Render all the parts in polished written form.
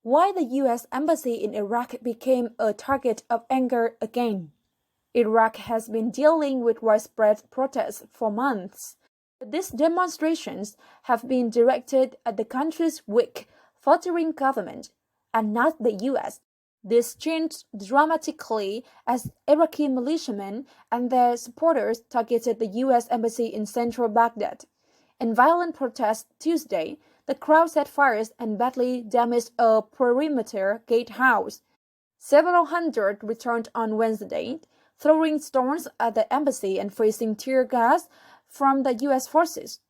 why the U.S. Embassy in Iraq became a target of anger again. Iraq has been dealing with widespread protests for months. But these demonstrations have been directed at the country's weak, faltering government, and not the U.S. This changed dramatically as Iraqi militiamen and their supporters targeted the U.S. Embassy in central Baghdad. In violent protests Tuesday, the crowd set fires and badly damaged a perimeter gatehouse. Several hundred returned on Wednesday, throwing stones at the embassy and facing tear gas from the U.S. forces.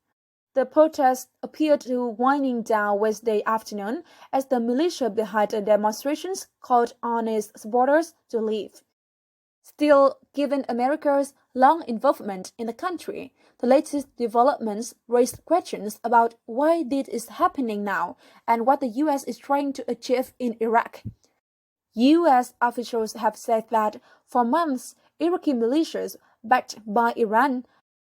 The protests appeared to winding down Wednesday afternoon as the militia behind the demonstrations called on its supporters to leave. Still, given America's long involvement in the country, the latest developments raised questions about why this is happening now and what the U.S. is trying to achieve in Iraq. U.S. officials have said that for months, Iraqi militias, backed by Iran,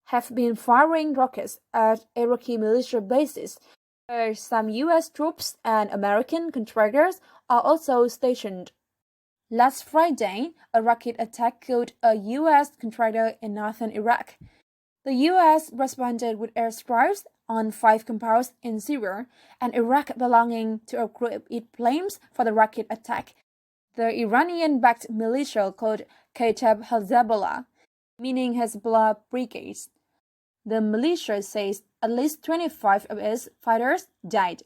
have been firing rockets at Iraqi militia bases, where some U.S. troops and American contractors are also stationed. Last Friday, a rocket attack killed a U.S. contractor in northern Iraq. The U.S. responded with airstrikes on 5 compounds in Syria and Iraq belonging to a group it blames for the rocket attack. The Iranian-backed militia called Kataib Hezbollah, meaning Hezbollah Brigades. The militia says at least 25 of its fighters died.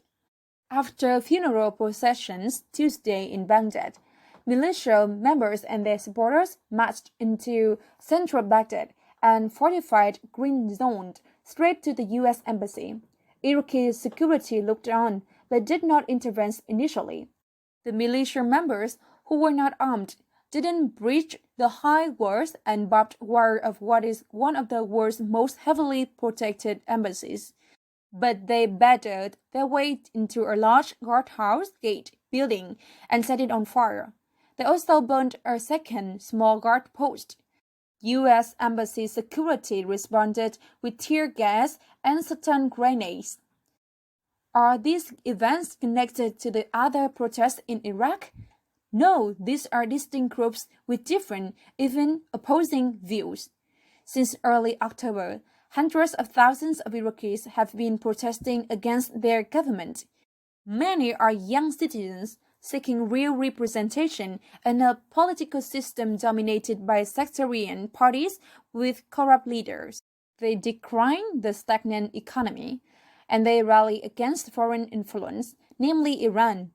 After funeral processions Tuesday in Baghdad, militia members and their supporters marched into central Baghdad and fortified green zone straight to the U.S. Embassy. Iraqi security looked on, but did not intervene initially. The militia members, who were not armed, didn't breach the high walls and barbed wire of what is one of the world's most heavily protected embassies, but they battered their way into a large guardhouse gate building and set it on fire. They also burned a second small guard post. U.S. Embassy security responded with tear gas and stun grenades. Are these events connected to the other protests in Iraq? No, these are distinct groups with different, even opposing views. Since early October, hundreds of thousands of Iraqis have been protesting against their government. Many are young citizens seeking real representation in a political system dominated by sectarian parties with corrupt leaders. They decry the stagnant economy, and they rally against foreign influence, namely Iran.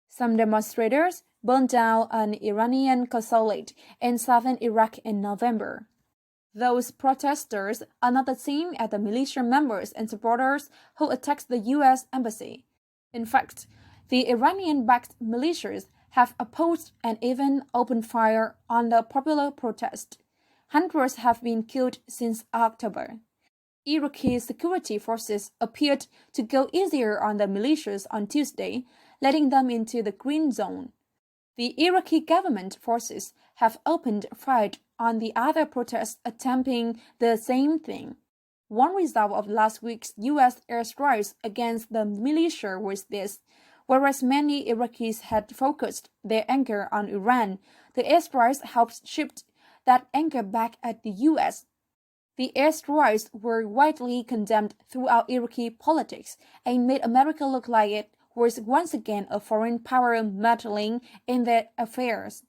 Some demonstrators burned down an Iranian consulate in southern Iraq in November. Those protesters are not the same as the militia members and supporters who attacked the U.S. Embassy. In fact, the Iranian-backed militias have opposed and even opened fire on the popular protest. Hundreds have been killed since October. Iraqi security forces appeared to go easier on the militias on Tuesday, letting them into the green zone. The Iraqi government forces have opened fire on the other protests attempting the same thing. One result of last week's U.S. airstrikes against the militia was this: whereas many Iraqis had focused their anger on Iran, the airstrikes helped shift that anger back at the U.S. The airstrikes were widely condemned throughout Iraqi politics and made America look like it was once again a foreign power meddling in their affairs.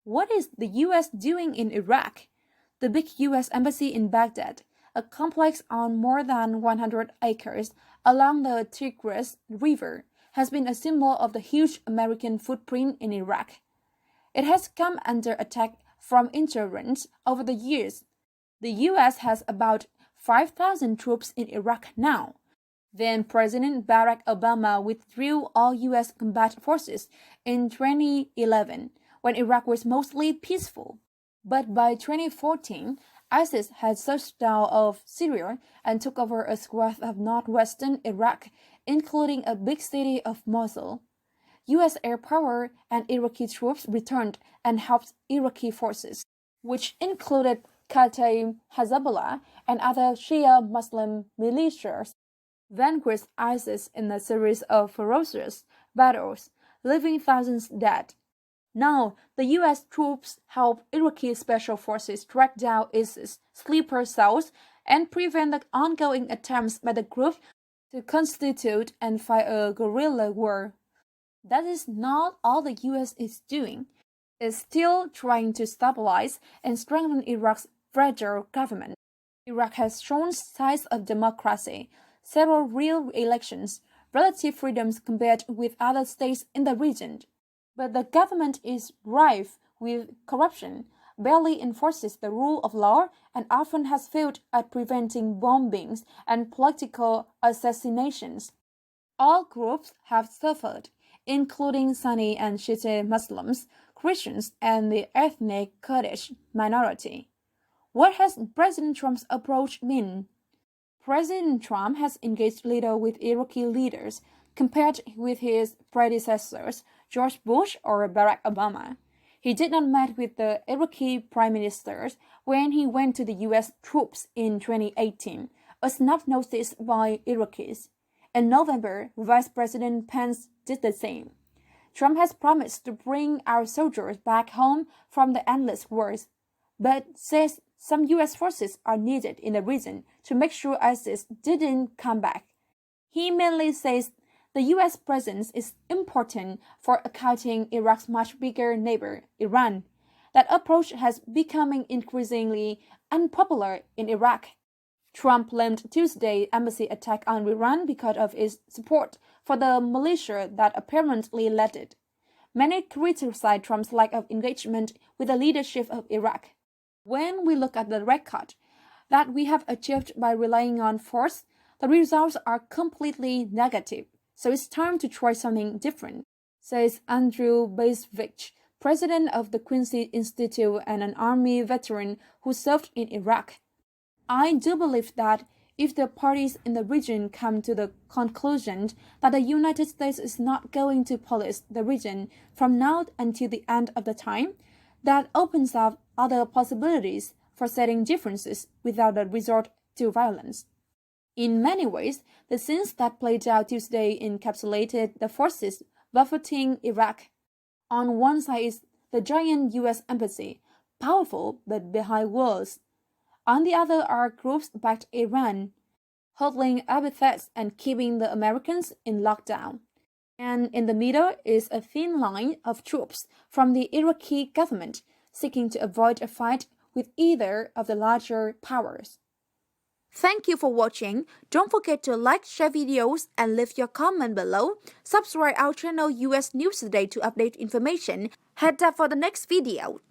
What is the U.S. doing in Iraq? The big U.S. embassy in Baghdad, a complex on more than 100 acres along the Tigris River, has been a symbol of the huge American footprint in Iraq. It has come under attack from insurgents over the years. The U.S. has about 5,000 troops in Iraq now. Then President Barack Obama withdrew all U.S. combat forces in 2011, when Iraq was mostly peaceful. But by 2014, ISIS had surged out of Syria and took over a swath of northwestern Iraq, including a big city of Mosul. U.S. air power and Iraqi troops returned and helped Iraqi forces, which included Kataib Hezbollah and other Shia Muslim militias, vanquished ISIS in a series of ferocious battles. leaving thousands dead. Now, the U.S. troops help Iraqi special forces track down ISIS sleeper cells and prevent the ongoing attempts by the group to constitute and fight a guerrilla war. That is not all the U.S. is doing. It's still trying to stabilize and strengthen Iraq's fragile government. Iraq has shown signs of democracy, several real elections, relative freedoms compared with other states in the region. But the government is rife with corruption, barely enforces the rule of law, and often has failed at preventing bombings and political assassinations. All groups have suffered, including Sunni and Shiite Muslims, Christians, and the ethnic Kurdish minority. What has President Trump's approach been? President Trump has engaged little with Iraqi leaders compared with his predecessors, George Bush or Barack Obama. He did not meet with the Iraqi prime ministers when he went to the U.S. troops in 2018, as not noticed by Iraqis. In November, Vice President Pence did the same. Trump has promised to bring our soldiers back home from the endless wars, but says some U.S. forces are needed in the region to make sure ISIS didn't come back. He mainly says the U.S. presence is important for accounting Iraq's much bigger neighbor, Iran. That approach has becoming increasingly unpopular in Iraq. Trump blamed Tuesday's embassy attack on Iran because of its support for the militia that apparently led it. Many criticize Trump's lack of engagement with the leadership of Iraq. When we look at the record that we have achieved by relying on force, the results are completely negative. So it's time to try something different, says Andrew Bazevich, president of the Quincy Institute and an Army veteran who served in Iraq. I do believe that if the parties in the region come to the conclusion that the United States is not going to police the region from now until the end of the time, that opens up other possibilities for setting differences without a resort to violence. In many ways, the scenes that played out Tuesday encapsulated the forces buffeting Iraq. On one side is the giant U.S. embassy, powerful but behind walls. On the other are groups backed Iran, holding epithets and keeping the Americans in lockdown. And in the middle is a thin line of troops from the Iraqi government seeking to avoid a fight with either of the larger powers. Thank you for watching. Don't forget to like, share videos, and leave your comment below. Subscribe our channel US News Today to update information. Head up for the next video.